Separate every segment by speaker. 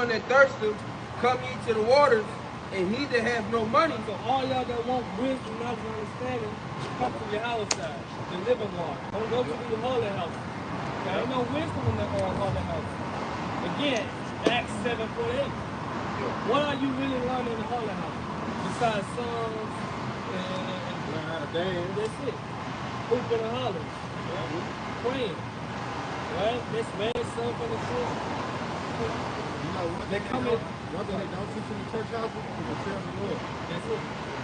Speaker 1: one that thirsteth, come ye to the waters, and he that hath no money.
Speaker 2: So all y'all that want wisdom, knowledge, and understanding, come to your house side, the living water. Don't go to the holy house. There ain't no wisdom in the holy house. Again, Acts 7:48. What are you really learning in the holy house? Besides songs and
Speaker 3: learn how to dance.
Speaker 2: That's it. Hooping and hollering. Praying. Right? This man son from the church.
Speaker 3: You know,
Speaker 2: they come in.
Speaker 3: One thing they don't teach in the church house is the fear of the Lord.
Speaker 2: That's it.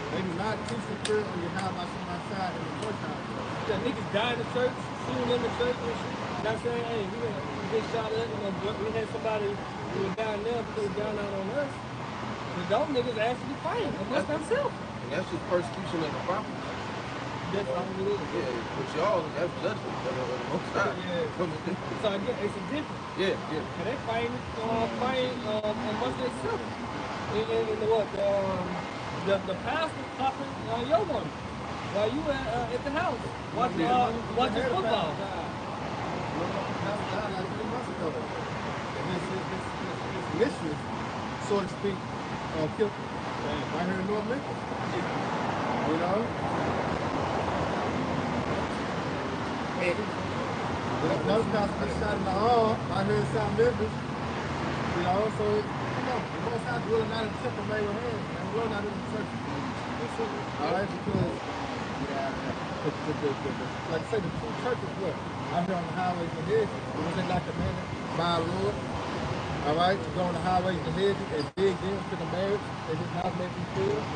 Speaker 3: They do not teach the fear when you have like someone outside in the church house.
Speaker 2: Yeah, niggas die in the church, shooting in the church and shit. Not saying, hey, we get shot at, we had somebody who was down there because they was down out on us. But those niggas actually fighting against themselves.
Speaker 1: And that's just persecution of the prophets.
Speaker 2: That's all it is.
Speaker 1: Yeah, but y'all, that's judgment.
Speaker 2: Yeah. So again, it's a difference.
Speaker 1: Yeah.
Speaker 2: And they fighting amongst themselves. In the what? The pastor popping your money while you at the house watching football.
Speaker 3: His mistress, so to speak, killed right here in North Memphis. You know? Another pastor gets shot in the arm out here in South Memphis. You know, so you know, the most high really not in the temple made with hands, and we're not in the church. Alright, because like I say, the true church is what? Out here on the highways and hedges. It wasn't like commanded by our Lord. Alright, to go on the highways and hedges and dig into the marriage that his house may be filled.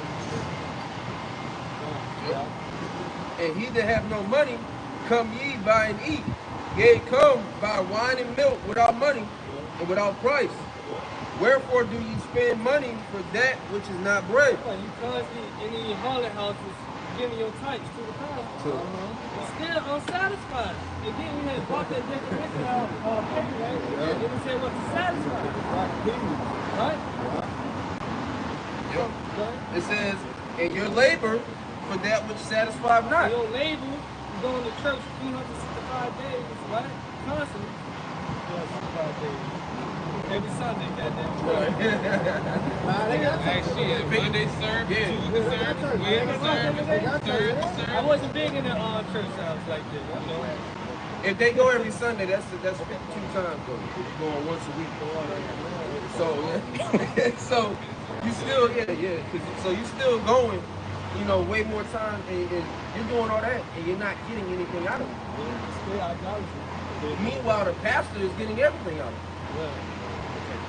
Speaker 1: And he that have no money, come ye buy and eat. Yea, come buy wine and milk without money and without price. Wherefore do ye spend money for that which is not bread?
Speaker 2: Well, you constantly in your holy houses giving your tithes to the pastor. You're still unsatisfied. Again, we had bought that declaration out paper, right? It didn't say what to satisfy. Right?
Speaker 1: Yep. It says, and your labor for that which satisfied not.
Speaker 2: Your labor, you going to church 365 days, right? Constantly. 365 days. Every Sunday, goddamn.
Speaker 4: Shit, Monday service, Tuesday service, Wednesday service, Thursday service.
Speaker 2: I wasn't big in the church house like that, you know.
Speaker 1: If they go every Sunday, that's 2 times though. You're going once a week. So so you still so you still going, you know, way more time, and you're doing all that, and you're not getting anything out of it. Meanwhile, the pastor is getting everything out of it.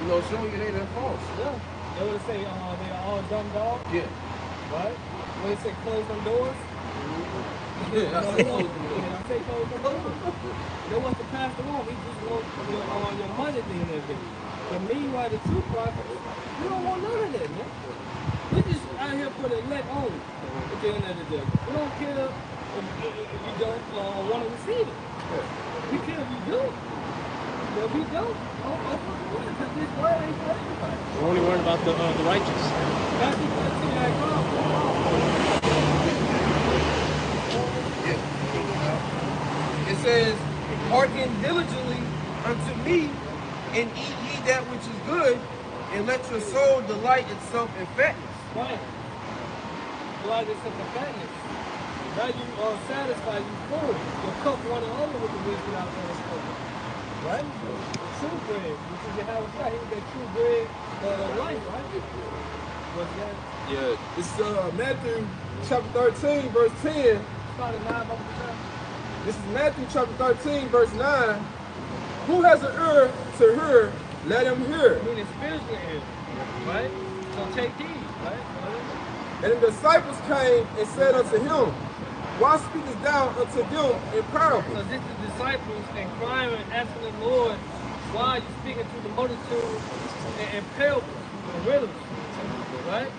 Speaker 1: You know, showing you they're false.
Speaker 2: Yeah. They would say they are all dumb dogs.
Speaker 1: Yeah.
Speaker 2: Right? When they say close them doors.
Speaker 1: Yeah, I say close them doors.
Speaker 2: I say close them doors. They want the pastor on. He just wants your money at the end of the day. But meanwhile, the true prophets, we don't want none of that, man. We just out here for the elect only at the end of the day. We don't care if you don't want to receive it. We care if you do. But we don't.
Speaker 5: We're only worried about the righteous.
Speaker 1: It says, hearken diligently unto me, and eat ye that which is good, and let your soul delight itself in fatness.
Speaker 2: Right. Delight itself in fatness. Now you are satisfied, you full. Your cup running over with the wisdom out there. Right? True bread, which is your house. He was that true bread of life, right? What's that?
Speaker 3: Yeah, it's Matthew chapter 13, verse 10. This is Matthew chapter 13, verse 9. Who has an ear to hear, let him hear.
Speaker 2: Meaning spiritual ear, right? So take heed, right?
Speaker 3: And the disciples came and said unto him, why speakest thou unto them in parables?
Speaker 2: So this is disciples inquiring and asking the Lord, why are you speaking to the multitude in parables, in riddles, right?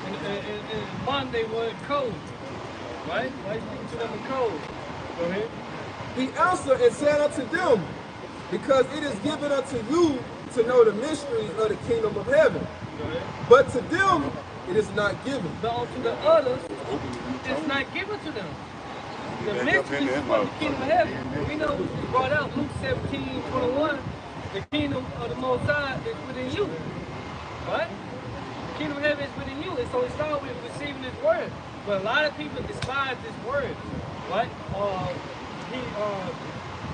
Speaker 2: And one they were in code, right? Why are you speaking to them in code? Go ahead.
Speaker 3: He answered and said unto them, because it is given unto you to know the mysteries of the kingdom of heaven. But to them it is not given.
Speaker 2: But unto the others, it's not given to them. The mysteries of the kingdom of heaven. We know we brought out Luke 17:21. The kingdom of the Most High is within you, right? The kingdom of heaven is within you. And so it starts with receiving His word. But a lot of people despise this word, right?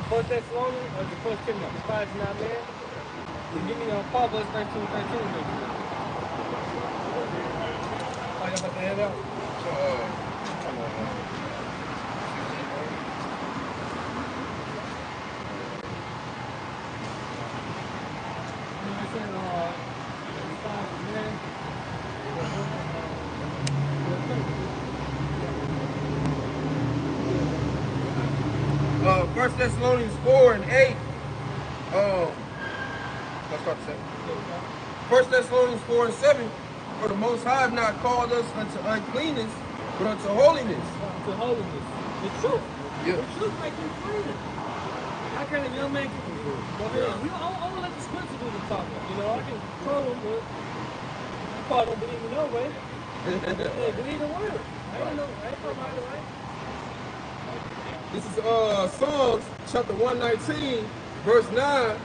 Speaker 2: First Thessalonians, or the First Timothy, despise not man. So give me Proverbs 13:13. Oh, you about to head out?
Speaker 1: Come on, man. First Thessalonians 4 and 8. Let's start the 7. First Thessalonians 4 and 7. For the Most High have not called us unto uncleanness, but unto holiness.
Speaker 2: To holiness. The truth.
Speaker 1: Yeah.
Speaker 2: The truth makes you clean. How can a young man go ahead? I won't let the scripture do the talking. You know, I can troll him, but you probably don't believe me no way. Hey, believe the word. I ain't talking about it, right?
Speaker 1: This is Psalms chapter 119, verse 9.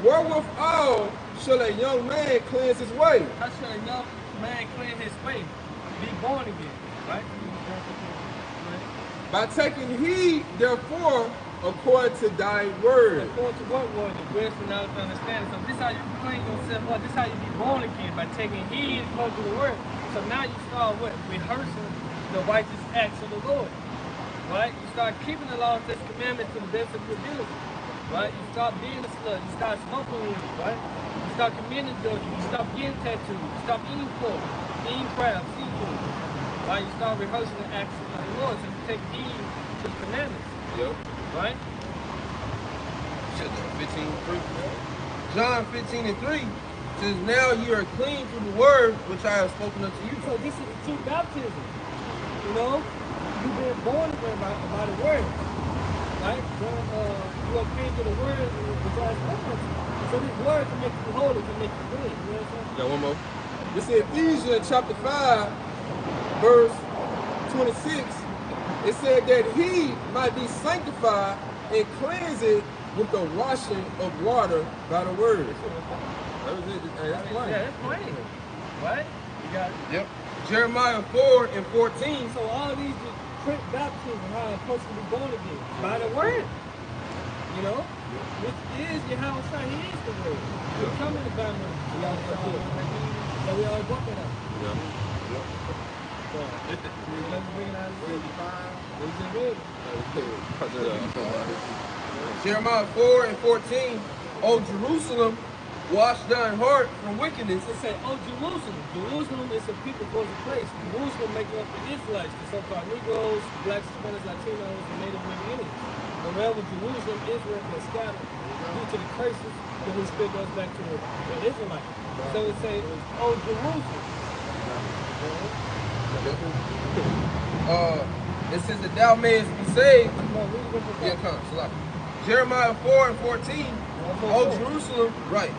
Speaker 1: Wherewithal shall a young man cleanse his way?
Speaker 2: How should a young man clean his way? Be born again, right?
Speaker 1: By taking heed, therefore, according to thy word.
Speaker 2: According to what word? The wisdom, knowledge, and understanding. So this is how you clean yourself up. This is how you be born again, by taking heed according to the word. So now you start what? Rehearsing the righteous acts of the Lord. Right? You start keeping the law and His commandments to the best of your ability. Right? You start being a slut. You start smoking weed. Right? You start committing adultery. You stop getting tattoos. You stop eating pork, eating crab, seafood. Right? You start rehearsing the acts of the Lord. So you take heed to the commandments.
Speaker 1: Yep.
Speaker 2: Right?
Speaker 1: 15:3. John 15 and 3 says, now you are clean through the word which I have spoken unto you.
Speaker 2: So this is the true baptism. You know? You've been born again by the word. Right? You are clean to the word which I have spoken unto you. So this word can make you holy, can make you clean. You know what I'm saying?
Speaker 1: Got one more. This is Ephesians chapter 5, verse 26. It said that he might be sanctified and cleansed with the washing of water by the word. That was it. Hey, that's plain.
Speaker 2: Yeah, that's plain. Right? You got it.
Speaker 1: Yep. Jeremiah 4 and 14.
Speaker 2: So all these quick baptism, how a person be born again by the word. You know, which is Yahweh. He is the word. We come in the Bible. So we always walk it out.
Speaker 1: Yeah.
Speaker 2: So let's bring it out of the we just read it.
Speaker 1: Jeremiah 4 and 14. O Jerusalem, wash thine heart from wickedness.
Speaker 2: It said, oh, Jerusalem. Jerusalem is a people close to place. Jerusalem making up the Israelites, the so-called Negroes, blacks, Hispanics, Latinos, and Native American Indians. And wherever Jerusalem, Israel has scattered due to the curses, the Holy Spirit goes back to the Israelites. So it says, oh, Jerusalem.
Speaker 1: It says that thou mayest be saved.
Speaker 2: No, read it with the
Speaker 1: Yeah, come, select. Jeremiah 4 and 14. O Jerusalem, right.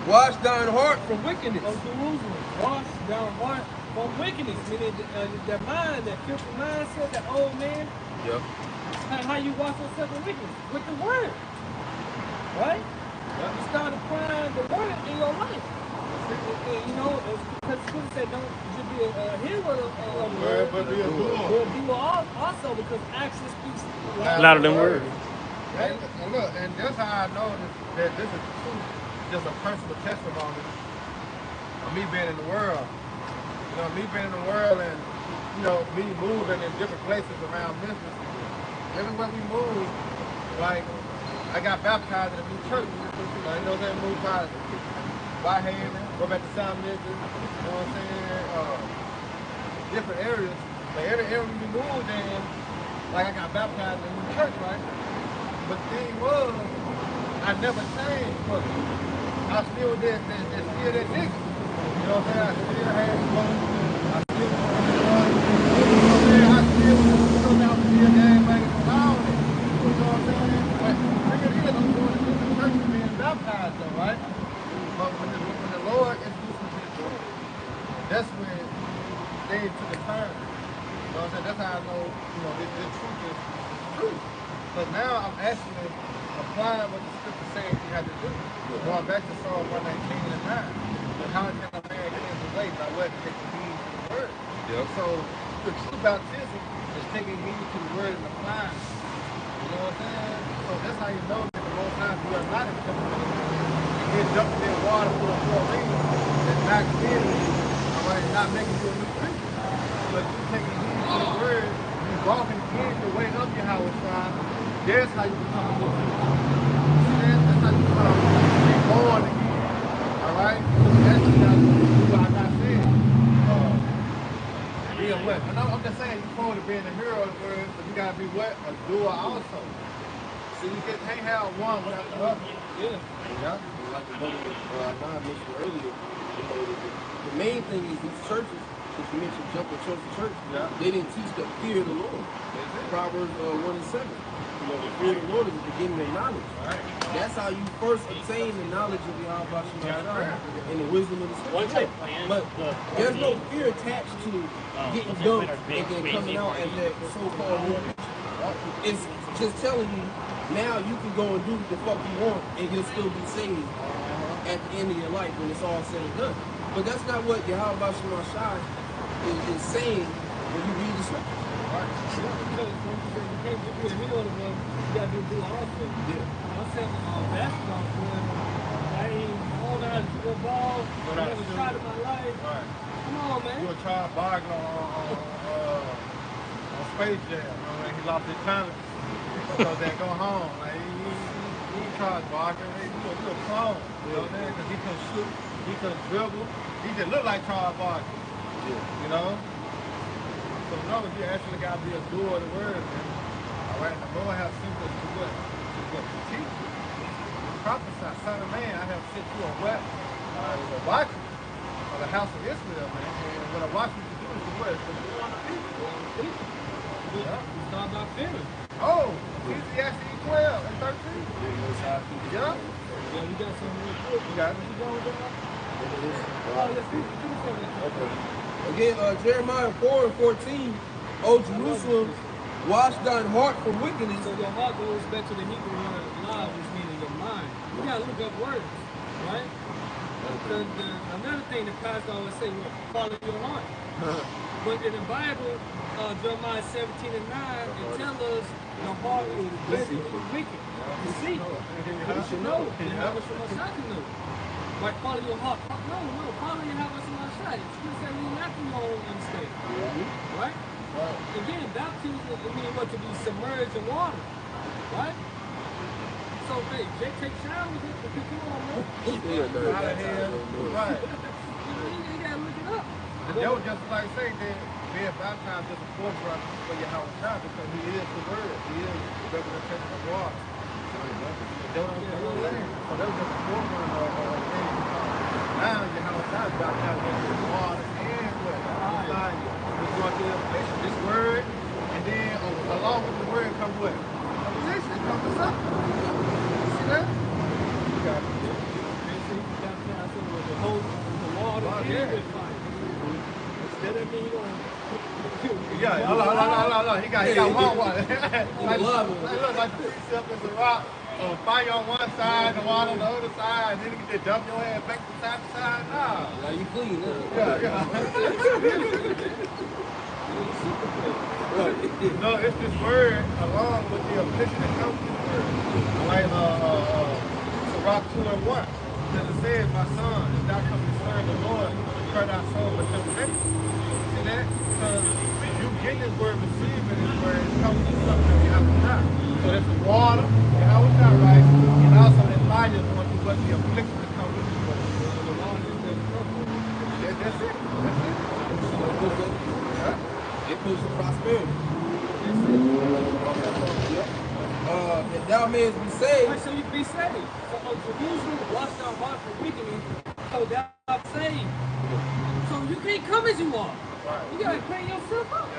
Speaker 1: Wash thine heart from wickedness.
Speaker 2: Oh, Jerusalem, wash thine heart from wickedness. Meaning that mind, that filthy mindset, that old man.
Speaker 1: Yep.
Speaker 2: How you wash yourself from wickedness? With the word. Right? Yep. You start applying the word in your life. You know, because Scripture said, don't just be a hearer of the word,
Speaker 3: but be a doer.
Speaker 2: But do also, because action speaks
Speaker 5: Louder than words.
Speaker 3: Right? And look, and that's how I know that this is true, just a personal testimony of me being in the world. You know, me being in the world and, you know, me moving in different places around Memphis. Everywhere we move, like, I got baptized in a new church. You know what I'm saying? Moved by Whitehaven, go back to South Memphis, you know what I'm saying? Different areas. But every area we moved in, like I got baptized in a new church, right? But the thing was, I never changed, but I still did that nigga. You know what I'm saying? I still had fun. I still was on the run. You know what I'm saying? I still was out to be a gang banging around it. You know what I'm saying? But nigga, I'm going to the church and being baptized though, right? But when the Lord introduced me to the truth, that's when things took a turn. You know what I'm saying? That's how I know, you know, this truth is true. So Because now I'm actually applying what the scripture says you have to do. Going back to Psalm 119 and 9. But how can a man cleanse the way by what? Taking heed to the word.
Speaker 1: Yep.
Speaker 3: So the true baptism is taking heed to the word and applying it. You know what I'm saying? So that's how you know that the Most High, you are not intimidated. You get dunked in water for a chlorine that's not cleansing you, all right, not making you a new creature. But you taking heed to the word, you walking in the way of Yahweh Shai, that's how you become a new creature. That's how you become born again. All right? So that's what I'm not saying. Being what? I'm just saying you're supposed to be the hero of the word, but you gotta be what? A doer also. So you can't have one without the other.
Speaker 2: Yeah.
Speaker 1: Yeah. Like the brother Don mentioned earlier, you know, the main thing is these churches, since you mentioned jumping church to church, they didn't teach the fear of the Lord. Proverbs 1 and 7. You know, the fear of the Lord is the beginning of knowledge. Right. That's how you first obtain the knowledge of Yahweh and the wisdom of the scripture. But there's no fear attached to getting dunked and then coming out as that so-called new creature. It's just telling you, now you can go and do what the fuck you want and you'll still be saved at the end of your life when it's all said and done. But that's not what Yahweh Shai is saying when you read the scripture.
Speaker 2: You can't just be a hero to one, you gotta do also. Yeah. I said basketball for I ain't out to the ball, I never tried in my life. Right. Come on, man.
Speaker 3: You were trying to bargain on Space Jam, when he lost his talent. So they go home. Like he tried bargain. He was a clone. You know what I'm saying? Because he couldn't shoot, he couldn't dribble. He just looked like Charles Barkley. Yeah. You know? So no, you actually got to be a doer of the word, man. All right, the Lord has sent us to what? To teach. Prophesy, son of man, I have sent you a what? A watchman of the house of Israel, man. And what a watchman to do is to what? To warn the people.
Speaker 2: Yeah. You start by fearing.
Speaker 3: Oh, Ecclesiastes 12 and 13. Yeah.
Speaker 2: Yeah, you got something real quick.
Speaker 3: You got it.
Speaker 2: You going down? Let's do something.
Speaker 1: Again, Jeremiah 4 and 14, O Jerusalem, wash thine heart from wickedness.
Speaker 2: So your heart goes back to the Hebrew word lav, which means your mind. You gotta look up words, right? Another thing the pastor always say, follow your heart. But in the Bible, Jeremiah 17 and 9, it tells us the heart is basically wicked. You see, you should know. You have a shot to know. Like follow your heart. No, follow your heart from outside. It's just that lean after your own understanding. Right? Again, baptism means what? To be submerged in water. Right? So, hey, Jake, take showers with it. Come on, man.
Speaker 3: Right.
Speaker 2: You gotta look it up.
Speaker 3: And that was just like saying that being baptized is a forefront for Yahweh Shai because he is the word. He is the representation of water. So that was just a forefront of things. Now Yahweh Shai is baptized with water and what? Fire. It's going to affliction, this word, and then along with the word comes what? Affliction, it comes to something. You see that? You got it.
Speaker 2: Baptized with the water and with fire. That doesn't mean you don't.
Speaker 3: Yeah, hold on. He got one water. like the precept is a rock. Fire on one side, the water on the other side, and then you can just dump your head back from side to side. Nah.
Speaker 1: Now you clean,
Speaker 3: Yeah. No, it's this word along with the affliction that comes with the word. Like Sirach 2 and 1. Because it says, my son, if thou come to serve the Lord, turn thy soul with temptation. See that? Because you get this word, receiving this word, it comes to something that you have to die. So that's the water, you have to die, right? And also that fire is going to what the affliction that comes with this word. The water is the That's it.
Speaker 1: It pushes prosperity. If thou mayest be saved.
Speaker 2: Right, so you be saved. So Jerusalem washed our heart from wickedness, so thou art saved. So you can't come as you are. Right. You gotta clean yourself up.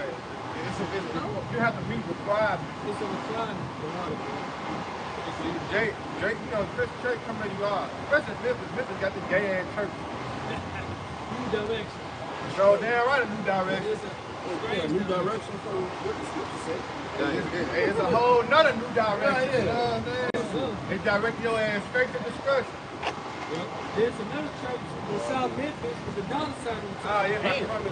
Speaker 3: You have to meet requirements.
Speaker 2: It's a requirement.
Speaker 3: Jake, you know, Chris Church come as you are. Especially Memphis. Memphis got the gay ass church.
Speaker 2: New direction.
Speaker 3: So damn right a new direction.
Speaker 1: New direction from what the scripture say.
Speaker 3: It's a whole nother new direction.
Speaker 1: Yeah.
Speaker 3: You know what I'm saying? They direct your ass straight to destruction.
Speaker 2: There's another church in South Memphis with the dollar sign on top.
Speaker 3: Oh, yeah,
Speaker 1: Damn.
Speaker 3: dollar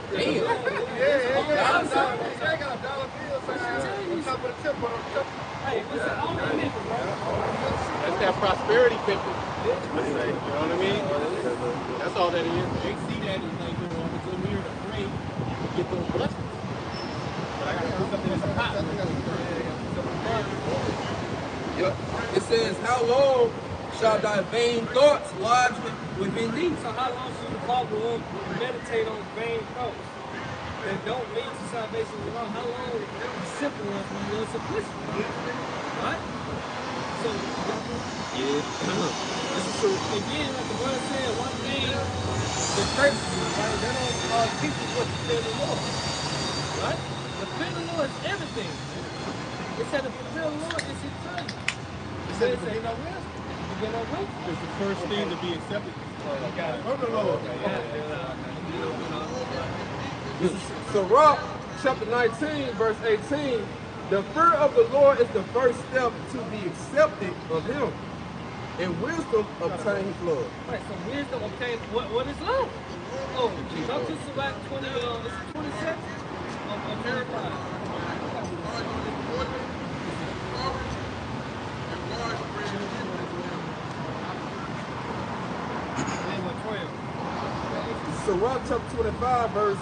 Speaker 2: sign.
Speaker 3: They got a dollar bill sign on top of the temple.
Speaker 2: Hey, listen, all in Memphis, bro.
Speaker 5: That's that prosperity pimping. You know what I mean? That's all that is. They see that as like, you know, it's a mirror to pray to get those blessings. But I gotta put something in the pot.
Speaker 1: Yep. It says, how long shall thy vain thoughts lodge within thee?
Speaker 2: So how long should the Bible meditate on vain thoughts that don't lead to salvation at all? How long the simple ones when you're simplicity? Right? So, again, like the word said, one thing the church do, right? They don't teach us what to fear the Lord. Right? The fear of the Lord is everything. It said the fear of the Lord is eternal. It said the beginning of wisdom.
Speaker 5: It's the first thing to be accepted
Speaker 3: From the Lord.
Speaker 1: This is Sirach chapter 19, verse 18. The fear of the Lord is the first step to be accepted of him. And wisdom obtain his love.
Speaker 2: Right, so wisdom obtains what is love? Oh, come to Sirach 27 of 25.
Speaker 1: Sirach chapter 25, verse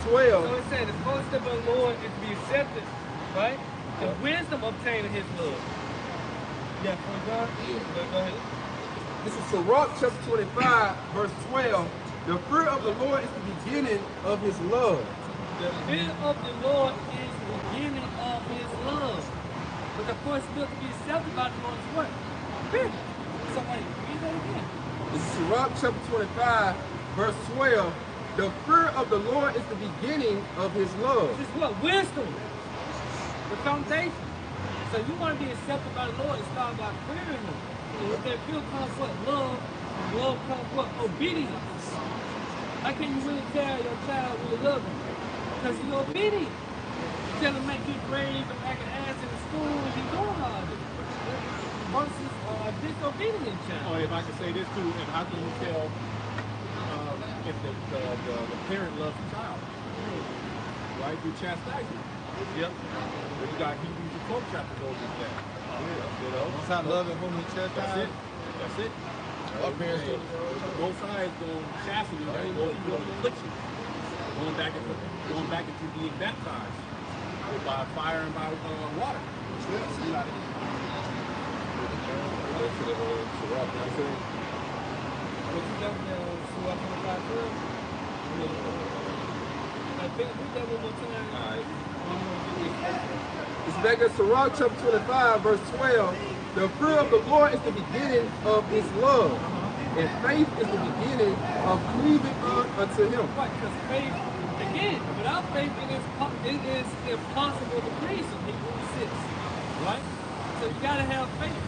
Speaker 1: 12.
Speaker 2: So it said, the first step of the Lord is to be accepted, right? The wisdom obtaining his love. Yeah, John? Yeah. Go ahead.
Speaker 1: This is Sirach chapter 25, verse 12. The fear of the Lord is the beginning of his love.
Speaker 2: The fear of the Lord is the beginning of his love. But the first step to be accepted by the Lord is what? Fear. So, wait, read that again.
Speaker 1: This is Sirach chapter 25, verse 12. The fear of the Lord is the beginning of his love.
Speaker 2: This is what? Wisdom. The foundation. So you want to be accepted by the Lord, it starts by fearing him. And with that fear comes what? Love. And love comes what? Obedience. How can you really tell your child really love him? Because you're obedient. You tell him make good grades and act an ass in the school and be doing all this. Versus a disobedient child.
Speaker 5: Or if I can say this too, and how can you tell if the parent loves the child? Right? Through chastisement.
Speaker 2: Yep.
Speaker 5: You got Hebrews the 12th chapter goes into that. You know?
Speaker 3: Once I love it, when we
Speaker 5: That's it. That's it.
Speaker 3: Our parents do.
Speaker 5: Both sides going chastity, right? Both going affliction. Going back into being baptized by fire and by water. You got it.
Speaker 2: What you got there on Surah 25? I think read that one more time. All right.
Speaker 1: It's back at Sirach chapter 25, verse 12. The fear of the Lord is the beginning of his love. And faith is the beginning of cleaving unto him.
Speaker 2: Right, because faith, again, without faith, it is impossible to please him. Hebrews 6. Right? So you got to have faith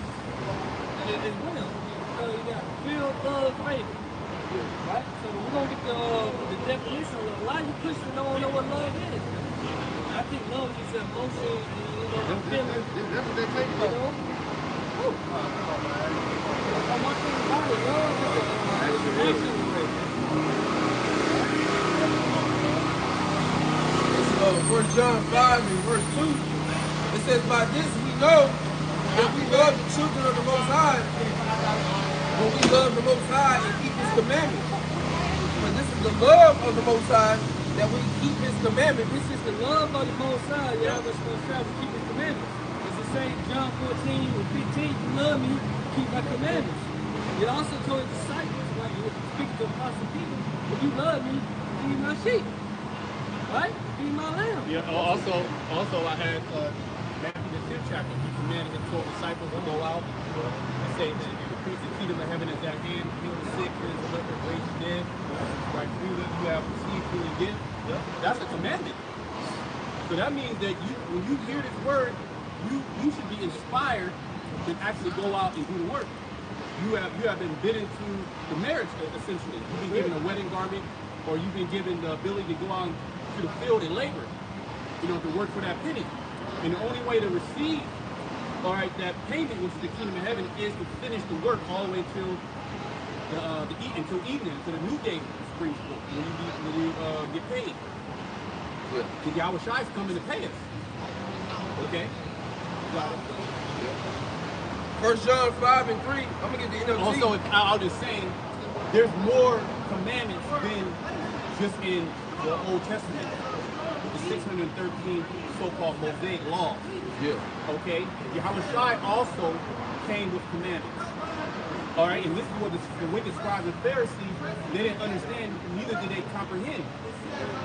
Speaker 2: as well. So you got fear, love, faith. Right? So we're going to get the definition of love. A lot of you Christians don't know what love is. I think love is emotion and feeling.
Speaker 3: That's what they take from.
Speaker 2: One thing about it, love is an action word.
Speaker 1: It's 1 John 5 and verse 2. It says, by this we know that we love the children of the Most High when we love the Most High and keep his commandments. But this is the love of the Most High that we keep his commandments.
Speaker 2: This is the love of the Most High. Y'all must strive to keep his commandments. It's the same John 14 and 15. You love me, keep my commandments. It also told his disciples, right? You speak to apostle Peter, if you love me, feed my sheep. Right? Feed my lamb.
Speaker 5: Yeah, also I had Matthew the 10th chapter. He commanded his 12 disciples to go out and say that the priest of the kingdom of heaven is at hand, heal the sick, raise the leper, raise the dead. Right? Freely you have received, freely give. That's a commandment. So that means that when you hear this word, you should be inspired to actually go out and do the work. You have been bidden to the marriage, essentially. You've been given a wedding garment, or you've been given the ability to go out to the field and labor. to work for that penny. And the only way to receive, all right, that payment, which is the kingdom of heaven, is to finish the work all the way until until evening, until the new day springs forth, when you get paid. Because Yahweh Shai is coming to pay us. Okay? Got it.
Speaker 1: 1 John 5 and 3. I'm gonna get the NLT.
Speaker 5: Also, I was just saying, there's more commandments than just in the Old Testament, the 613 so-called Mosaic laws.
Speaker 1: Yeah.
Speaker 5: Okay? Yahweh Shai also came with commandments. All right, and this is what the wicked scribes and Pharisees, they didn't understand, neither did they comprehend.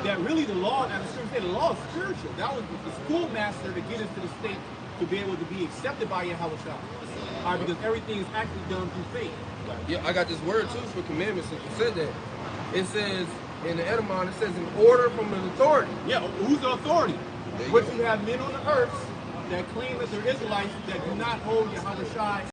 Speaker 5: That really the law, as the scripture said, the law is spiritual. That was the schoolmaster to get us to the state to be able to be accepted by Yahweh Shai. All right, because everything is actually done through faith.
Speaker 1: Yeah, I got this word too for commandments since you said that. It says in the etymon, it says an order from an authority.
Speaker 5: Yeah, who's the authority?
Speaker 1: There you
Speaker 5: But
Speaker 1: go.
Speaker 5: you have men on the earth that claim that they're Israelites that do not hold Yahweh Shai